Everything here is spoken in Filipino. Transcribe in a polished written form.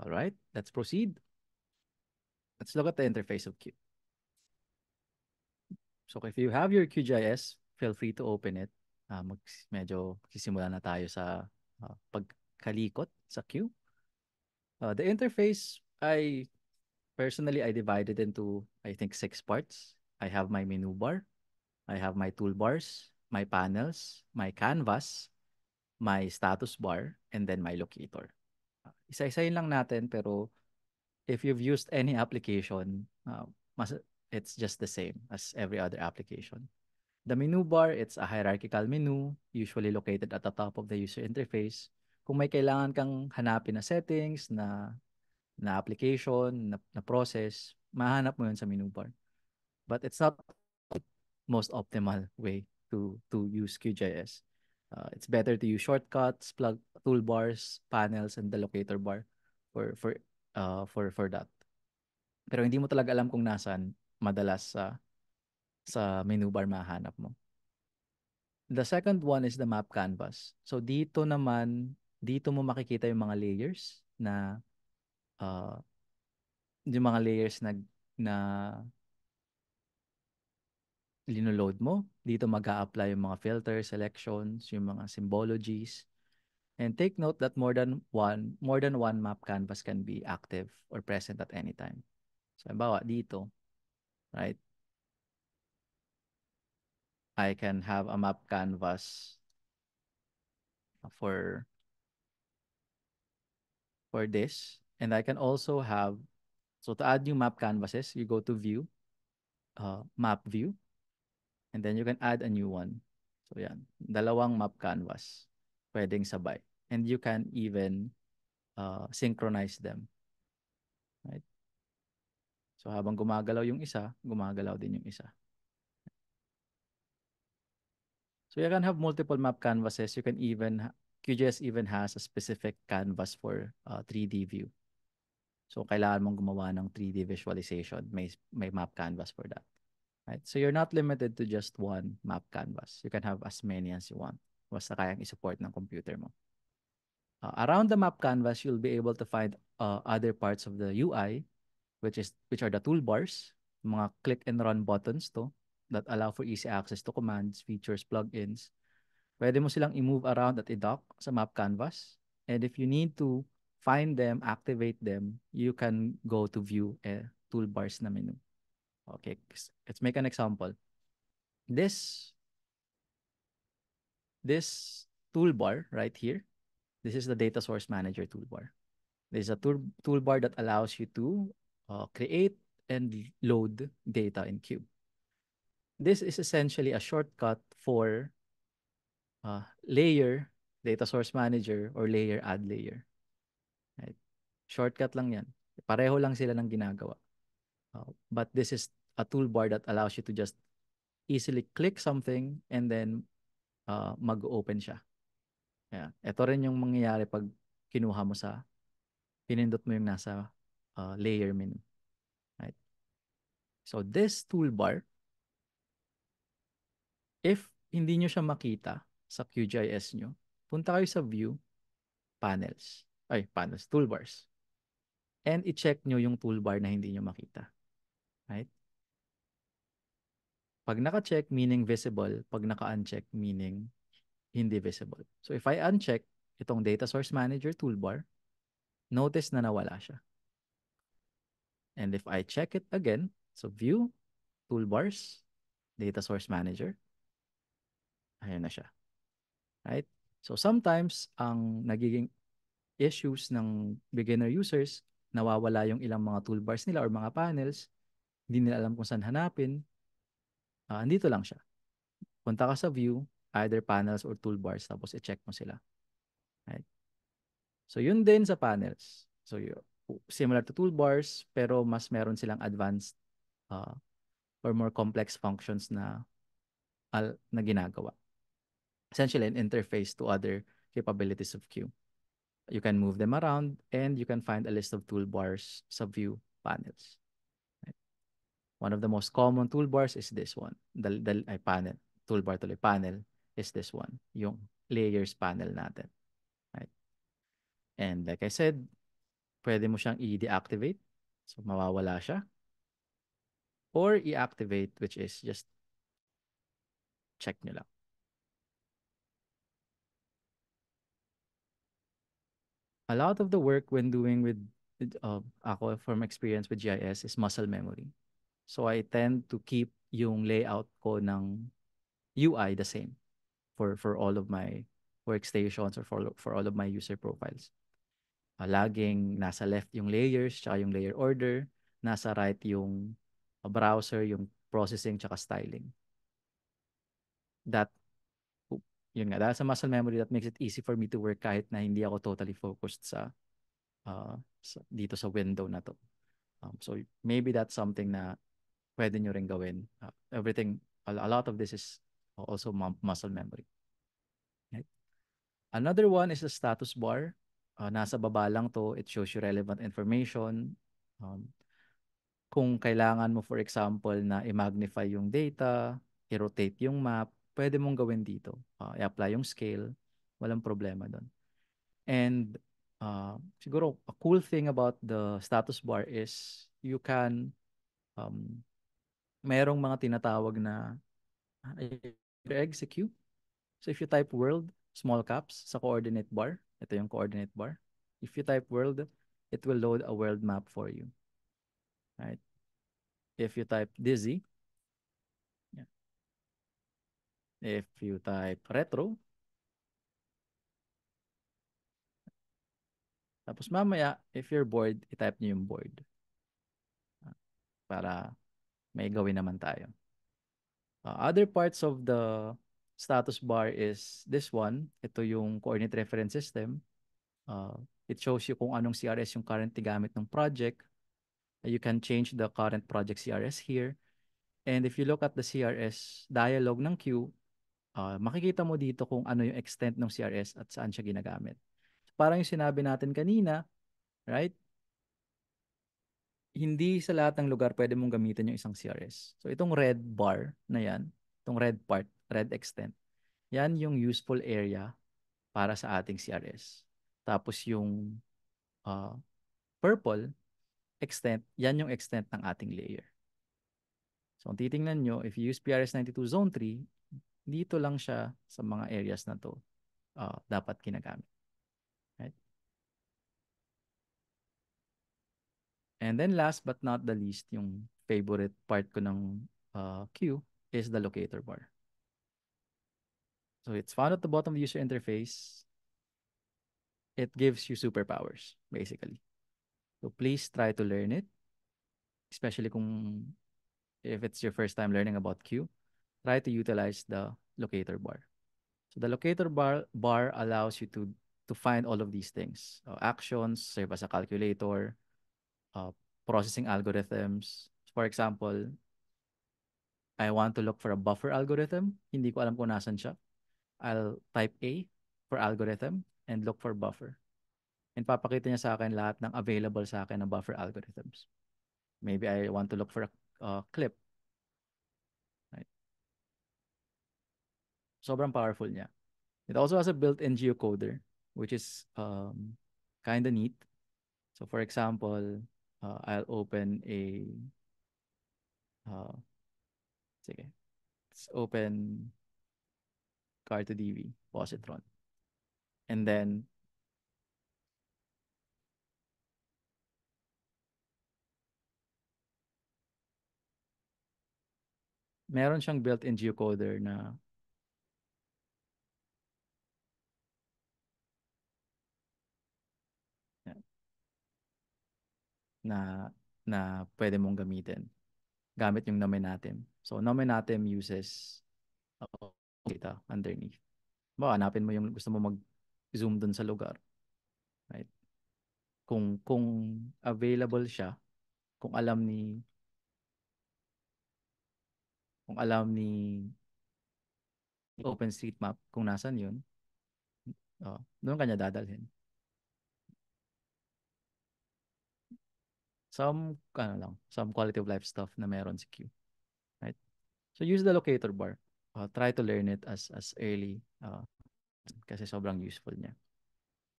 All right, let's proceed. Let's look at the interface of Q. So if you have your QGIS, feel free to open it. Medyo magsisimula na tayo sa pagkalikot sa Q. The interface, I divided into, I think, 6 parts. I have my menu bar, I have my toolbars, my panels, my canvas, my status bar, and then my locator. Isa-isayin lang natin, pero if you've used any application, it's just the same as every other application. The menu bar, it's a hierarchical menu, usually located at the top of the user interface. Kung may kailangan kang hanapin na settings, na application, na process, mahanap mo yun sa menu bar. But it's not most optimal way to use QGIS. It's better to use shortcuts, plug toolbars, panels, and the locator bar for that. Pero hindi mo talaga alam kung nasaan madalas sa menu bar mahanap mo. The second one is the map canvas. So dito mo makikita yung mga layers na uh, yung mga layers na linoload mo. Dito mag-a-apply yung mga filter selections, yung mga symbologies. And take note that more than one map canvas can be active or present at any time. So, halimbawa, dito, right? I can have a map canvas for this. And I can also have, so to add new map canvases, you go to view, map view, and then you can add a new one. So yan, dalawang map canvas, pwedeng sabay. And you can even synchronize them. Right? So habang gumagalaw yung isa, gumagalaw din yung isa. So you can have multiple map canvases. QGIS even has a specific canvas for 3D view. So kailangan mong gumawa ng 3D visualization. May map canvas for that. Right? So you're not limited to just one map canvas. You can have as many as you want. Basta kayang i-support ng computer mo. Around the map canvas, you'll be able to find other parts of the UI, which are the toolbars, mga click and run buttons to that allow for easy access to commands, features, plugins. Pwede mo silang i-move around at i-dock sa map canvas. And if you need to find them, activate them, you can go to view toolbars na menu. Okay, let's make an example. This toolbar right here, this is the data source manager toolbar. There's a toolbar that allows you to create and load data in Cube. This is essentially a shortcut for layer, data source manager, or layer add layer. Right? Shortcut lang yan. Pareho lang sila ng ginagawa. But this is a toolbar that allows you to just easily click something and then mag-open siya. Yeah. Ito rin yung mangyayari pag pinindot mo yung nasa layer menu. Right? So this toolbar, if hindi nyo siya makita sa QGIS nyo, punta kayo sa view, toolbars. And i-check nyo yung toolbar na hindi nyo makita. Right? Pag naka-check, meaning visible. Pag naka-uncheck, meaning hindi visible. So if I uncheck itong data source manager toolbar, notice na nawala siya. And if I check it again, so view, toolbars, data source manager, ayan na siya. Right? So sometimes, ang nagiging issues ng beginner users, nawawala yung ilang mga toolbars nila or mga panels, hindi nila alam kung saan hanapin, andito lang siya. Punta ka sa view, either panels or toolbars, tapos i-check mo sila. Right? So yun din sa panels. So similar to toolbars, pero mas meron silang advanced or more complex functions na ginagawa. Essentially, an interface to other capabilities of Q. You can move them around and you can find a list of toolbars sa view panels. Right? One of the most common toolbars is this one. Panel is this one. Yung layers panel natin. Right? And like I said, pwede mo siyang i-deactivate. So, mawawala siya. Or i-activate, which is just check nyo lang. A lot of the work when doing with ako from experience with GIS is muscle memory. So I tend to keep yung layout ko ng UI the same for all of my workstations or for all of my user profiles. Laging nasa left yung layers tsaka yung layer order, nasa right yung browser, yung processing tsaka styling. That yun nga, dahil sa muscle memory, that makes it easy for me to work kahit na hindi ako totally focused dito sa window na to. So maybe that's something na pwede nyo rin gawin. A lot of this is also muscle memory. Right? Another one is the status bar. Nasa baba lang to. It shows you relevant information. Um, kung kailangan mo, for example, na i-magnify yung data, i-rotate yung map, pwede mong gawin dito. I-apply yung scale. Walang problema doon. And siguro, a cool thing about the status bar is you can merong mga tinatawag na egg sa queue. So if you type world, small caps sa coordinate bar, ito yung coordinate bar. If you type world, it will load a world map for you. Right? If you type dizzy, yeah. If you type retro, tapos mamaya, if you're bored, i-type nyo yung board. Para may gawin naman tayo. Other parts of the status bar is this one. Ito yung coordinate reference system. It shows you kung anong CRS yung currently gamit ng project. You can change the current project CRS here. And if you look at the CRS dialog ng queue, makikita mo dito kung ano yung extent ng CRS at saan siya ginagamit. Parang yung sinabi natin kanina, right? Hindi sa lahat ng lugar pwede mong gamitin yung isang CRS. So itong red bar na yan, itong red part, red extent, yan yung useful area para sa ating CRS. Tapos yung uh, purple extent, yan yung extent ng ating layer. So kung titingnan nyo, if you use PRS-92 Zone 3, dito lang siya sa mga areas na to dapat ginagamit. Right? And then last but not the least, yung favorite part ko ng queue is the locator bar. So it's found at the bottom of the user interface. It gives you superpowers, basically. So please try to learn it, especially if it's your first time learning about queue. Try to utilize the locator bar. So the locator bar allows you to find all of these things. Actions serve as a calculator, uh, processing algorithms. For example, I want to look for a buffer algorithm. Hindi ko alam kung nasan siya. I'll type A for algorithm and look for buffer. And papakita niya sa akin lahat ng available sa akin na buffer algorithms. Maybe I want to look for a clip. Right? Sobrang powerful niya. It also has a built-in geocoder, which is kind of neat. So for example, I'll open uh, sige, let's open Car2DB, positron. And then, meron siyang built-in geocoder na na pwede mong gamitin gamit yung nominatim. So nominatim uses data underneath. Baka hanapin mo yung gusto mo mag-zoom dun sa lugar. Right? Kung available siya, kung alam ni OpenStreetMap kung nasan yun, doon kanya dadalhin. Some quality of life stuff na meron si Q. Right? So use the locator bar. Try to learn it as early kasi sobrang useful niya.